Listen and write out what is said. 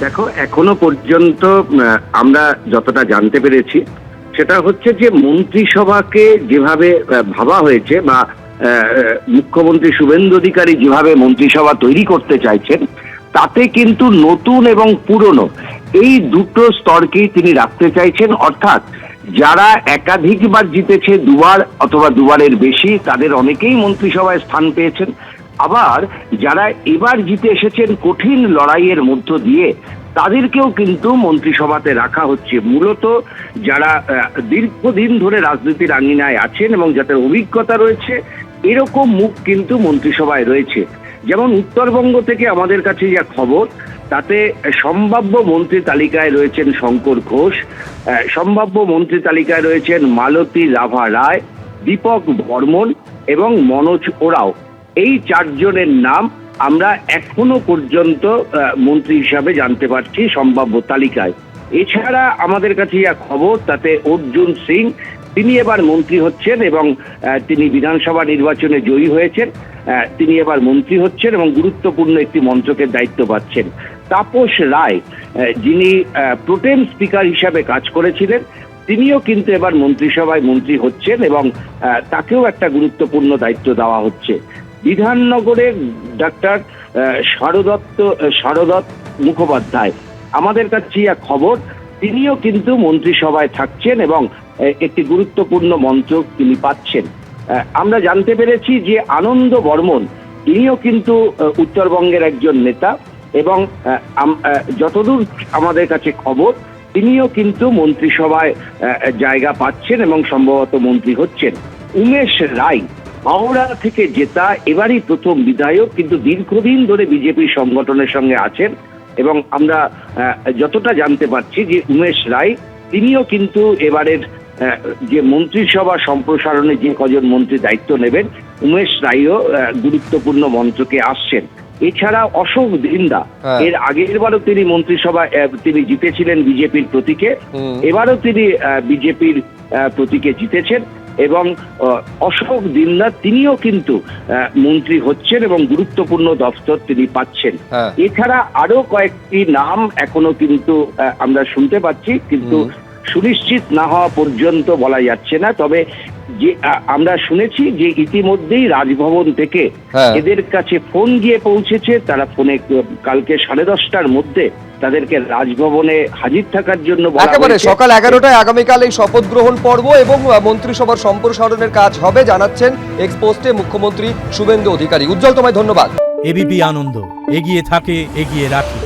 দেখো, এখনো পর্যন্ত আমরা যতটা জানতে পেরেছি সেটা হচ্ছে যে মন্ত্রিসভাকে যেভাবে ভাবা হয়েছে বা মুখ্যমন্ত্রী শুভেন্দু অধিকারী যেভাবে মন্ত্রিসভা তৈরি করতে চাইছেন, তাতে কিন্তু নতুন এবং পুরনো এই দুটো স্তরকেই তিনি রাখতে চাইছেন। অর্থাৎ যারা একাধিকবার জিতেছে, দুবার অথবা দুবারের বেশি, তাদের অনেকেই মন্ত্রিসভায় স্থান পেয়েছেন। আবার যারা এবার জিতে এসেছেন কঠিন লড়াইয়ের মধ্য দিয়ে, তাদেরকেও কিন্তু মন্ত্রিসভাতে রাখা হচ্ছে। মূলত যারা দীর্ঘদিন ধরে রাজনীতির আঙিনায় আছেন এবং যাদের অভিজ্ঞতা রয়েছে, এরকম মুখ কিন্তু মন্ত্রিসভায় রয়েছে। যেমন উত্তরবঙ্গ থেকে আমাদের কাছে যা খবর, তাতে সম্ভাব্য মন্ত্রী তালিকায় রয়েছেন শঙ্কর ঘোষ, সম্ভাব্য মন্ত্রী তালিকায় রয়েছেন মালতী লাভা রায়, দীপক বর্মন এবং মনোজ ওরাও। এই চারজনের নাম আমরা এখনো পর্যন্ত মন্ত্রী হিসাবে জানতে পারছি সম্ভাব্য তালিকায়। এছাড়া আমাদের কাছে যা খবর, তাতে অর্জুন সিং, তিনি এবার মন্ত্রী হচ্ছেন এবং তিনি বিধানসভা নির্বাচনে জয়ী হয়েছেন। তিনি এবার মন্ত্রী হচ্ছেন এবং গুরুত্বপূর্ণ একটি মন্ত্রকের দায়িত্ব পাচ্ছেন। তাপস রায়, যিনি প্রোটেম স্পিকার হিসাবে কাজ করেছিলেন, তিনিও কিন্তু এবার মন্ত্রিসভায় মন্ত্রী হচ্ছেন এবং তাকেও একটা গুরুত্বপূর্ণ দায়িত্ব দেওয়া হচ্ছে। বিধাননগরে ডাক্তার শারদত্ত মুখোপাধ্যায়, আমাদের কাছে খবর, তিনিও কিন্তু মন্ত্রিসভায় থাকছেন এবং একটি গুরুত্বপূর্ণ মন্ত্রক তিনি পাচ্ছেন। আমরা জানতে পেরেছি যে আনন্দ বর্মন, ইনিও কিন্তু উত্তরবঙ্গের একজন নেতা এবং যতদূর আমাদের কাছে খবর, তিনিও কিন্তু মন্ত্রিসভায় জায়গা পাচ্ছেন এবং সম্ভবত মন্ত্রী হচ্ছেন। উমেশ রায়, হাওড়া থেকে জেতা এবারই প্রথম বিধায়ক, কিন্তু দীর্ঘদিন ধরে বিজেপি সংগঠনের সঙ্গে আছেন এবং আমরা যতটা জানতে পারছি যে উমেশ রায়, তিনিও কিন্তু এবারের যে মন্ত্রিসভা সম্প্রসারণে যে কজন মন্ত্রী দায়িত্ব নেবেন, উমেশ রায়ও গুরুত্বপূর্ণ মন্ত্রকে আসছেন। এছাড়া অশোক দিন্দা, এর আগের বারও তিনি মন্ত্রিসভা তিনি জিতেছিলেন বিজেপির প্রতীকে, এবারও তিনি বিজেপির প্রতীকে জিতেছেন এবং অশোক দিন্দা তিনিও কিন্তু মন্ত্রী হচ্ছেন এবং গুরুত্বপূর্ণ দফতর তিনি পাচ্ছেন। এছাড়া আরো কয়েকটি নাম এখনো কিন্তু আমরা শুনতে পাচ্ছি, কিন্তু সুনিশ্চিত না হওয়া পর্যন্ত বলা যাচ্ছে না। তবে যে আমরা শুনেছি যে ইতিমধ্যেই রাজভবন থেকে এদের কাছে ফোন গিয়ে পৌঁছেছে, তারা ফোনে কালকে 10:30টার মধ্যে তাদেরকে রাজভবনে হাজির থাকার জন্য বলা হয়েছে। একেবারে সকাল 11টায় আগামীকাল এই শপথ গ্রহণ পর্ব এবং মন্ত্রিসভার সম্প্রসারণের কাজ হবে জানাচ্ছেন এক্স পোস্টে মুখ্যমন্ত্রী শুভেন্দু অধিকারী। উজ্জ্বল, তোমায় ধন্যবাদ। এবিপি আনন্দ, এগিয়ে থাকে, এগিয়ে রাখে।